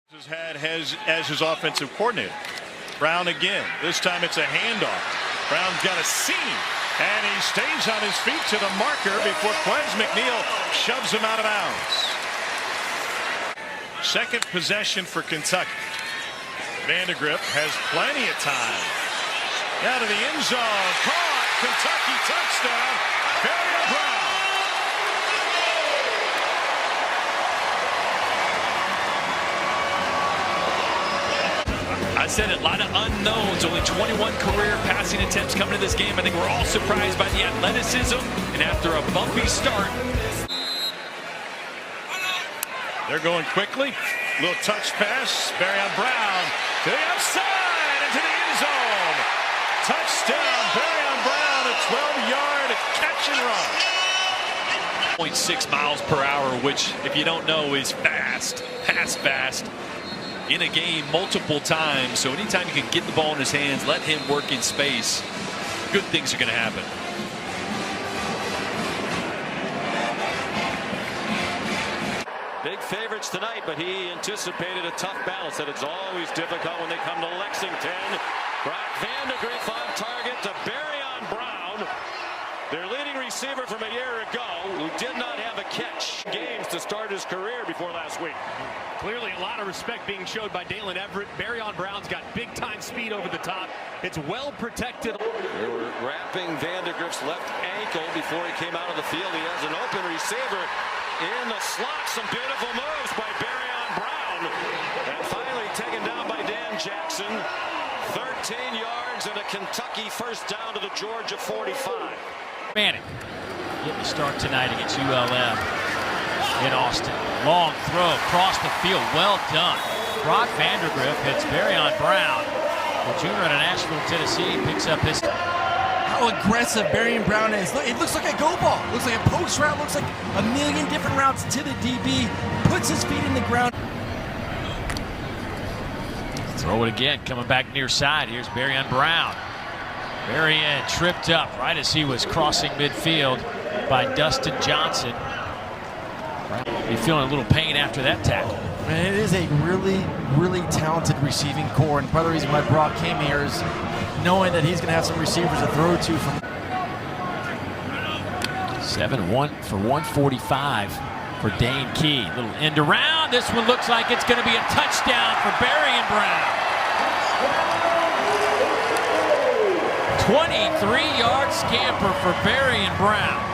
has as his offensive coordinator. Brown again. This time it's a handoff. Brown's got a seam, and he stays on his feet to the marker before Quez McNeil shoves him out of bounds. Second possession for Kentucky. Vandergriff has plenty of time. Out of the end zone. Caught. Kentucky touchdown. Barion Brown. I said it, a lot of unknowns. Only 21 career passing attempts coming to this game. I think we're all surprised by the athleticism. And after a bumpy start. They're going quickly. Little touch pass. Barion Brown to the outside into the end zone. Touchdown, Barion Brown, a 12-yard catch and run. 0.6 miles per hour, which, if you don't know, is fast. Fast. In a game multiple times. So anytime you can get the ball in his hands, let him work in space, good things are going to happen. Big favorites tonight, but he anticipated a tough battle. Said it's always difficult when they come to Lexington. Brock Vandergriff on target to Barion Brown, their leading receiver from a year ago, who did not have a catch games to start his career before last week. Clearly a lot of respect being showed by Dalen Everett. Barion Brown's got big-time speed over the top. It's well protected. They were wrapping Vandergriff's left ankle before he came out of the field. He has an open receiver in the slot. Some beautiful moves by Barion Brown. And finally taken down by Dan Jackson. 13 yards and a Kentucky first down to the Georgia 45. Manning getting the start tonight against ULM in Austin. Long throw across the field. Well done. Brock Vandergriff hits Barion Brown. The junior out of Nashville, Tennessee, picks up his... How aggressive Barion Brown is. It looks like a go ball. Looks like a post route. Looks like a million different routes to the DB. Puts his feet in the ground. Throw it again, coming back near side. Here's Barion Brown. Barion tripped up right as he was crossing midfield by Dustin Johnson. He's feeling a little pain after that tackle. And it is a really talented receiving core, and part of the reason why Brock came here is knowing that he's going to have some receivers to throw to from. 7-1 for 145 for Dane Key. Little end around. This one looks like it's going to be a touchdown for Barion Brown. 23-yard scamper for Barion Brown.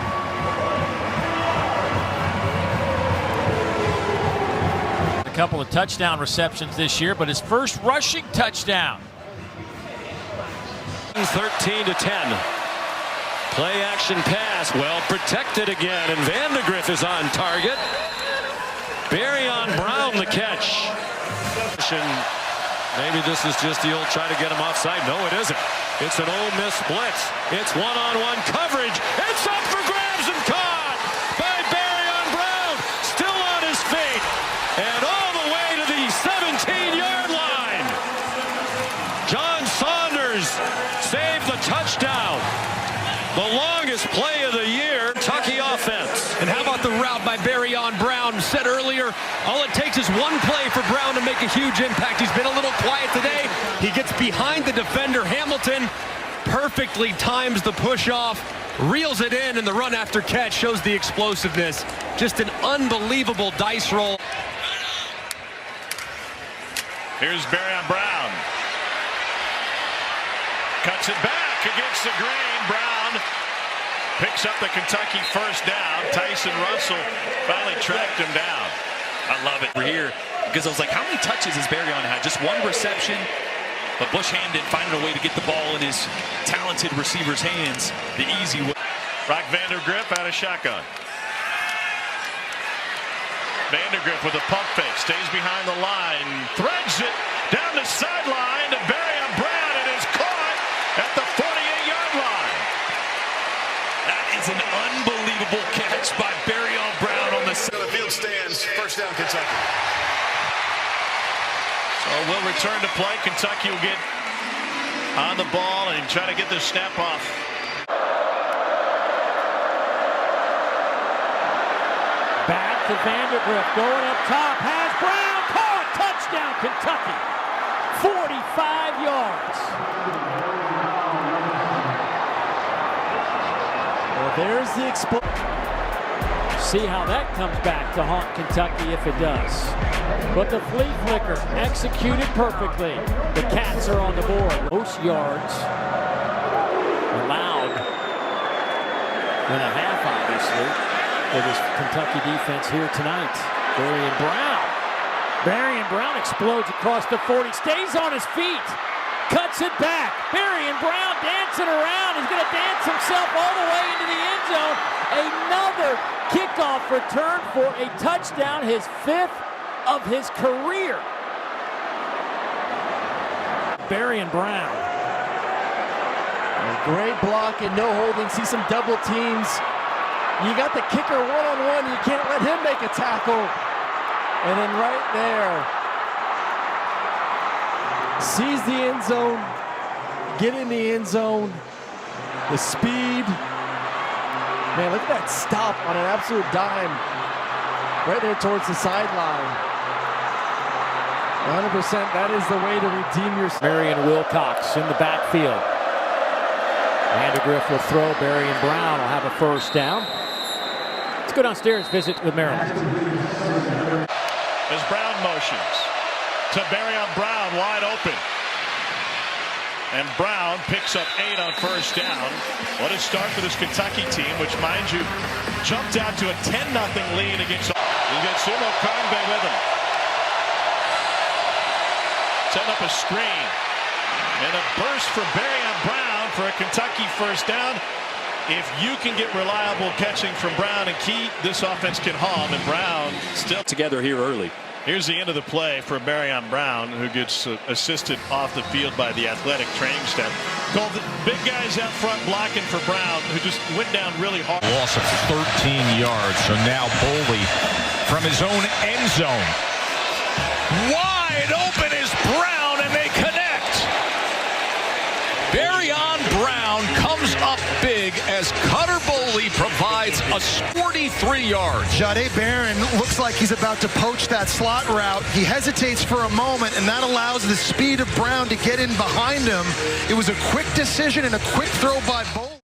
A couple of touchdown receptions this year, but his first rushing touchdown. 13-10. Play action pass, well protected again, and Vandergriff is on target. Barion Brown the catch. Maybe this is just the old try to get him offside. No, it isn't. It's an Ole Miss blitz. It's one-on-one coverage. It's up for grabs and caught by Barion Brown. Still on his feet and all the way to the 17-yard line. John Saunders saved the touchdown. The longest play of the year, Kentucky offense. And how about the route by Barion Brown? Said earlier, all it takes is one play for Brown to make a huge impact. He's been a little quiet today. He gets behind the defender, Hamilton, perfectly times the push off, reels it in, and the run after catch shows the explosiveness. Just an unbelievable dice roll. Here's Barion Brown. Cuts it back against the grain. Brown picks up the Kentucky first down. Tyson Russell finally tracked him down. I love it. We're here because I was like, how many touches has Barion had? Just one reception, but Bush Hamden finding a way to get the ball in his talented receiver's hands the easy way. Brock Vandergriff out of shotgun. Vandergriff with a pump fake, stays behind the line, threads it down the sideline to Barion Brown. It is caught at the 48-yard line. That is an unbelievable catch by Barion Brown on the The field stands, first down Kentucky. So we'll return to play. Kentucky will get on the ball and try to get the snap off. Back to Vandergriff, going up top, has Brown, caught, touchdown Kentucky. 45 yards. Well, there's the explosion. See how that comes back to haunt Kentucky if it does. But the flea flicker executed perfectly. The Cats are on the board. Most yards allowed in a half, obviously, for this Kentucky defense here tonight. Barion Brown explodes across the 40, stays on his feet, cuts it back. Barion Brown dancing around. He's going to dance himself all the way into the end zone. Another kickoff return for a touchdown, his 5th of his career. Barion Brown. A great block and no holding. See some double teams. You got the kicker one-on-one. You can't let him make a tackle. And then right there, sees the end zone, get in the end zone, the speed. Man, look at that stop on an absolute dime. Right there towards the sideline. 100%, that is the way to redeem your... Marion Wilcox in the backfield. Vandergriff will throw. Barion Brown will have a first down. Let's go downstairs, visit with Maryland. As Brown motions to Barion Brown, wide open. And Brown picks up 8 on first down. What a start for this Kentucky team, which, mind you, jumped out to a 10-0 lead against... He's got Sumo Kongbe with him. Setting up a screen. And a burst for Barion Brown for a Kentucky first down. If you can get reliable catching from Brown and Key, this offense can hum, and Brown still Together here early. Here's the end of the play for Barion Brown, who gets assisted off the field by the athletic training staff. Called the big guys out front blocking for Brown, who just went down really hard. Loss of 13 yards. So now Boley from his own end zone. Wide open is Brown, and they connect. Barion Brown comes up big as Cutter Boley provides a 43 yards. Jahdae Barron looks like he's about to poach that slot route. He hesitates for a moment, and that allows the speed of Brown to get in behind him. It was a quick decision and a quick throw by Boley.